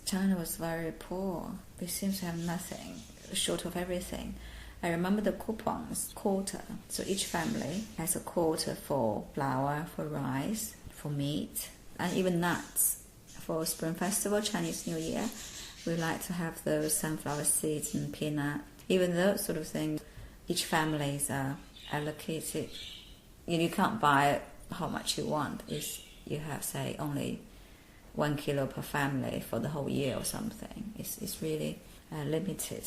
China was very poor. We seem to have nothing, short of everything. I remember the coupons, quota. So each family has a quota for flour, for rice, for meat, and even nuts. For Spring Festival, Chinese New Year, we like to have those sunflower seeds and peanut. Even those sort of things, each family is allocated. You can't buy how much you want. You have, say, only 1 kilo per family for the whole year or something. It's really limited.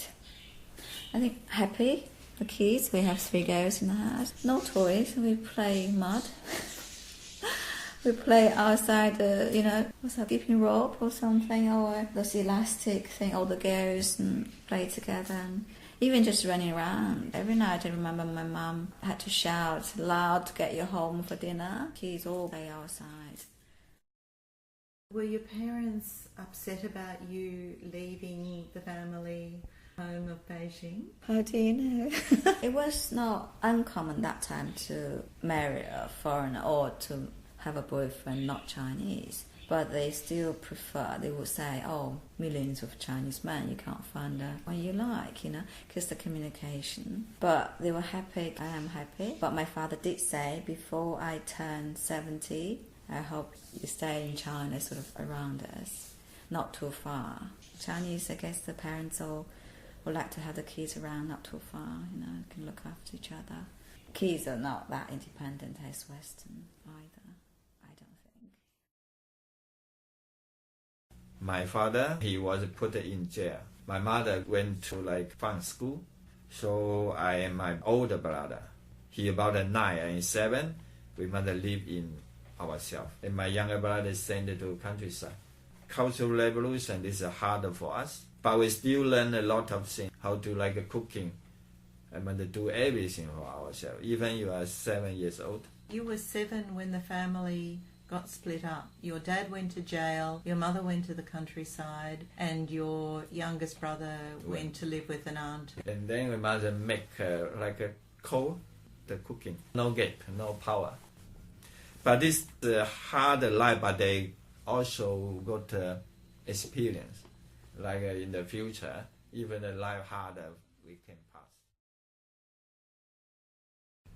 I think happy, the kids. We have 3 girls in the house. No toys. We play mud. We play outside what's that, skipping rope or something, or those elastic thing, all the girls and play together. And even just running around. Every night I remember my mum had to shout loud to get you home for dinner. Kids all play outside. Were your parents upset about you leaving the family home of Beijing? How do you know? It was not uncommon that time to marry a foreigner or to have a boyfriend not Chinese. But they still prefer, they would say, millions of Chinese men, you can't find one you like, because the communication. But they were happy, I am happy. But my father did say, before I turn 70, I hope you stay in China, sort of around us, not too far. Chinese, I guess the parents all would like to have the kids around, not too far, can look after each other. Kids are not that independent as Western either, I don't think. My father, he was put in jail. My mother went to fun school, so I am my older brother. He about 9 and 7. We must live in ourselves. And my younger brother is sent to countryside. Cultural revolution is hard for us, but we still learn a lot of things. How to cooking. I mean, to do everything for ourselves. Even you are 7 years old. You were 7 when the family got split up. Your dad went to jail, your mother went to the countryside, and your youngest brother went to live with an aunt. And then we must make a coal, the cooking. No gap, no power. But this is a hard life, but they also got experience. In the future, even the life harder, we can pass.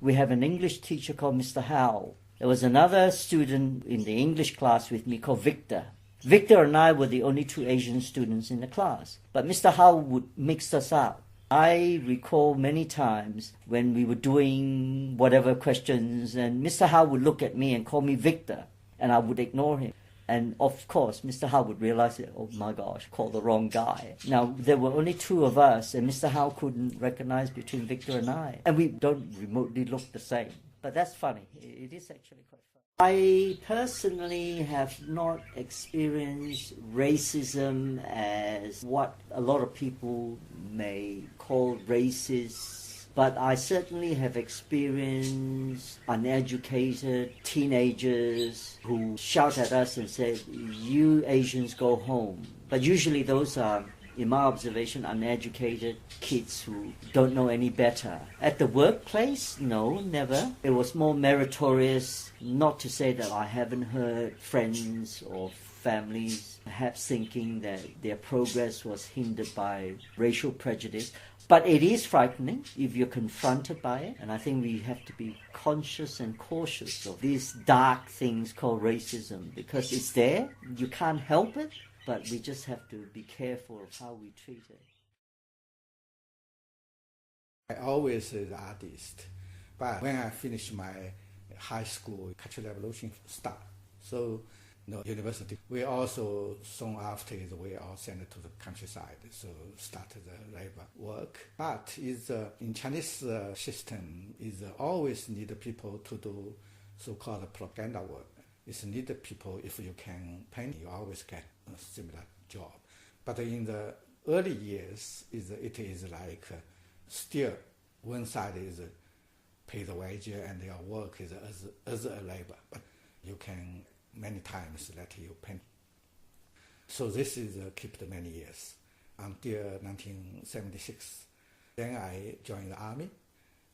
We have an English teacher called Mr. Howe. There was another student in the English class with me called Victor. Victor and I were the only 2 Asian students in the class. But Mr. Howe would mix us up. I recall many times when we were doing whatever questions, and Mr. Howe would look at me and call me Victor, and I would ignore him. And of course, Mr. Howe would realize that, oh my gosh, called the wrong guy. Now, there were only 2 of us, and Mr. Howe couldn't recognize between Victor and I. And we don't remotely look the same. But that's funny. It is actually quite funny. I personally have not experienced racism as what a lot of people may call racist, but I certainly have experienced uneducated teenagers who shout at us and say, "You Asians go home." But usually those are, in my observation, uneducated kids who don't know any better. At the workplace, no, never. It was more meritorious, not to say that I haven't heard friends or families perhaps thinking that their progress was hindered by racial prejudice. But it is frightening if you're confronted by it, and I think we have to be conscious and cautious of these dark things called racism, because it's there, you can't help it, but we just have to be careful of how we treat it. I always was an artist, but when I finished my high school, Cultural Revolution started. So, university. We also, soon after, we all sent to the countryside, so started the labor work. But in Chinese system, is always need people to do so-called propaganda work. It's need people, if you can paint, you always get a similar job. But in the early years, it is still one side is pay the wage and your work is as a labor, but you can many times let you paint. So this is kept many years until 1976. Then I joined the army.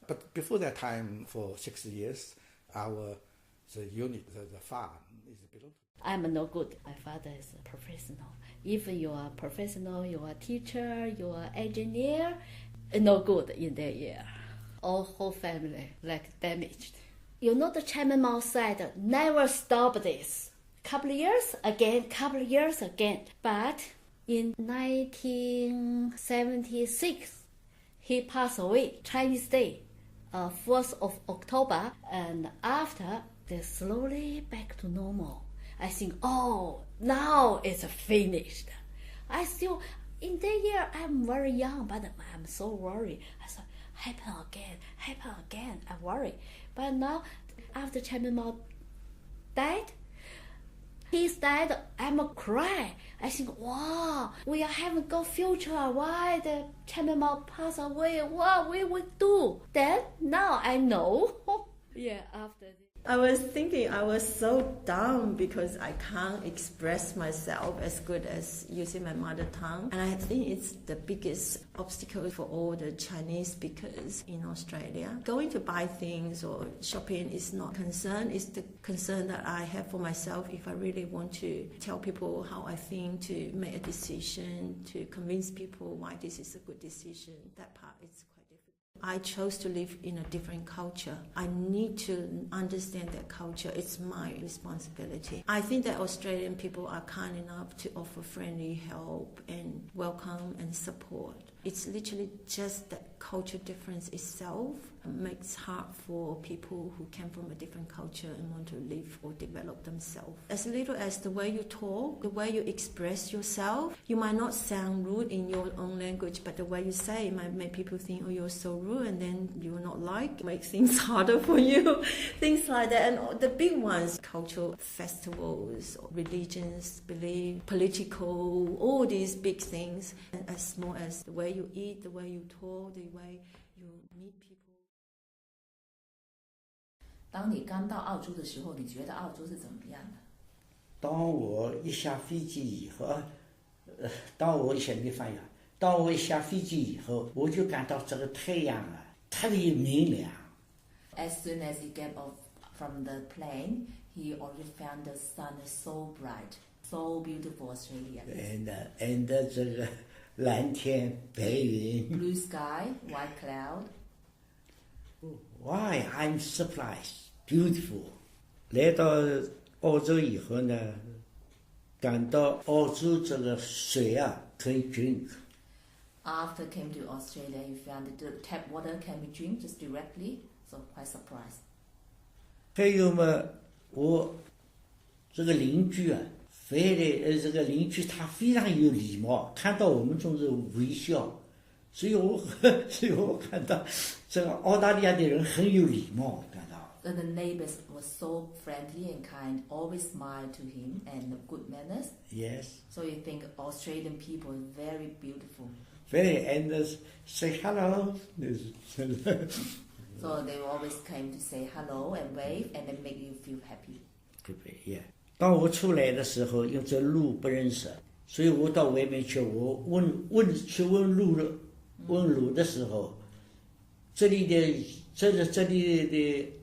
But before that time, for 6 years, our the unit, the farm is belong to. I'm no good. My father is a professional. If you are a professional, you are a teacher, you are engineer, no good in that year. All whole family like damaged. You know the Chairman Mao said, never stop this. Couple years again. But in 1976, he passed away, Chinese Day, 4th of October, and after they're slowly back to normal. I think, oh, now it's finished. I still, in that year, I'm very young, but I'm so worried. I thought, happen again, I worry. But now, after Chairman Mao died, he's died, I'm a cry. I think, wow, we are having good future. Why the Chairman Mao passed away? What we would do? Then, now I know. Yeah, after this. I was thinking I was so down because I can't express myself as good as using my mother tongue. And I think it's the biggest obstacle for all the Chinese speakers in Australia. Going to buy things or shopping is not concern. It's the concern that I have for myself if I really want to tell people how I think, to make a decision, to convince people why this is a good decision. That part is quite difficult. I chose to live in a different culture. I need to understand that culture. It's my responsibility. I think that Australian people are kind enough to offer friendly help and welcome and support. It's literally just that culture difference itself makes hard for people who came from a different culture and want to live or develop themselves. As little as the way you talk, the way you express yourself, you might not sound rude in your own language, but the way you say it might make people think, oh, you're so rude, and then you will not make things harder for you, things like that. And the big ones, cultural festivals, religions, belief, political, all these big things, and as small as the way you eat, the way you talk, the way you meet people. 当你刚到澳洲的时候，你觉得澳洲是怎么样的？当我一下飞机以后，当我一下没翻译，当我一下飞机以后，我就感到这个太阳啊特别明亮。As soon as he get off from the plane, he already found the sun is so bright, so beautiful Australia. And 这个蓝天白云。Blue sky, white cloud. Why? I'm surprised. Beautiful. 来到澳洲以后呢，感到澳洲这个水啊可以 drink。After came to Australia, you found that the tap water can be drink just directly, so quite surprised. 还有嘛，我这个邻居啊，这个邻居他非常有礼貌，看到我们总是微笑。所以我看到这个澳大利亚的人很有礼貌，感到。So the neighbors were so friendly and kind, always smile to him and good manners. Yes. So you think Australian people are very beautiful. Very, and say hello. So they always came to say hello and wave and then make you feel happy. Yeah. 当我出来的时候，因为这路不认识，所以我到外面去，我问路的时候，这里的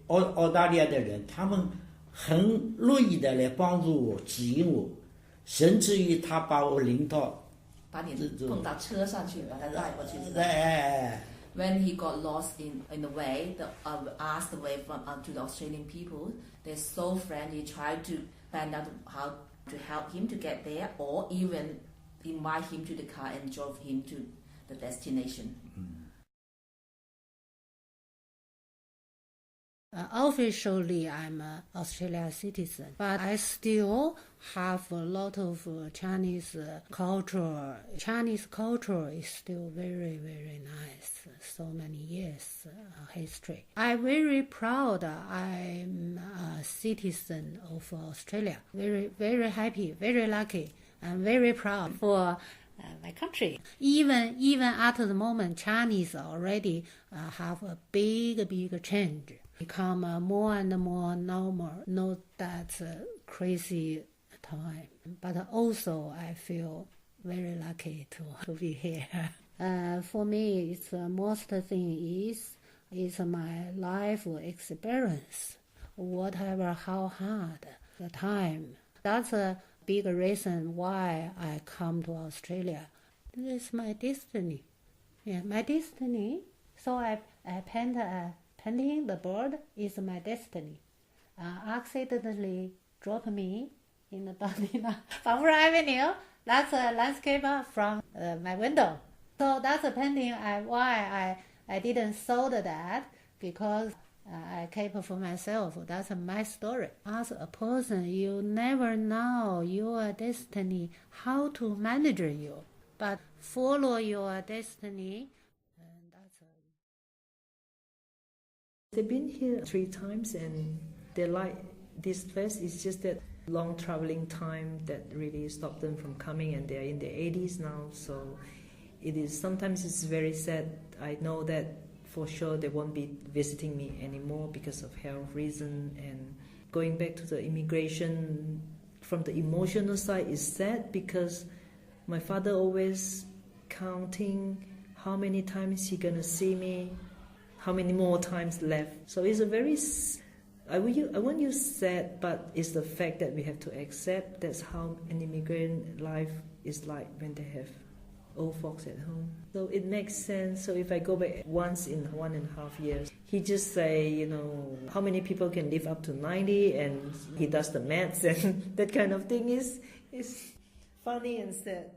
澳大利亚的人，他们很乐意的来帮助我、指引我，甚至于他把我领到，把你碰到车上去，把他带过去。When he got lost in the way, asked the way to the Australian people, they're so friendly, tried to find out how to help him to get there, or even invite him to the car and drove him to the destination. Officially, I'm an Australian citizen, but I still have a lot of Chinese culture. Chinese culture is still very, very nice. So many years history. I'm very proud I'm a citizen of Australia. Very, very happy, very lucky. I'm very proud for my country. Even at the moment, Chinese already have a big change. Become more and more normal. Not that crazy time, but also I feel very lucky to be here. For me, it's most thing is my life experience. whatever how hard the time. That's a big reason why I come to Australia. This is my destiny. Yeah, my destiny. So I painting the bird is my destiny. Accidentally dropped me in the Bambina Avenue. That's a landscape from my window. So that's a painting. Why I didn't sold that, because I keep for myself. That's my story. As a person, you never know your destiny, how to manage you, but follow your destiny. And that's They've been here 3 times and they like this place. It's just that long traveling time that really stopped them from coming, and they're in their 80s now. So sometimes it's very sad. I know that for sure they won't be visiting me anymore because of health reason. And going back to the immigration, from the emotional side, is sad because my father always counting how many times he gonna see me, how many more times left. So it's a very, I won't use sad, but it's the fact that we have to accept that's how an immigrant life is like when they have old folks at home. So it makes sense. So if I go back once in 1.5 years, he just say, how many people can live up to 90, and he does the maths, and that kind of thing is funny and sad.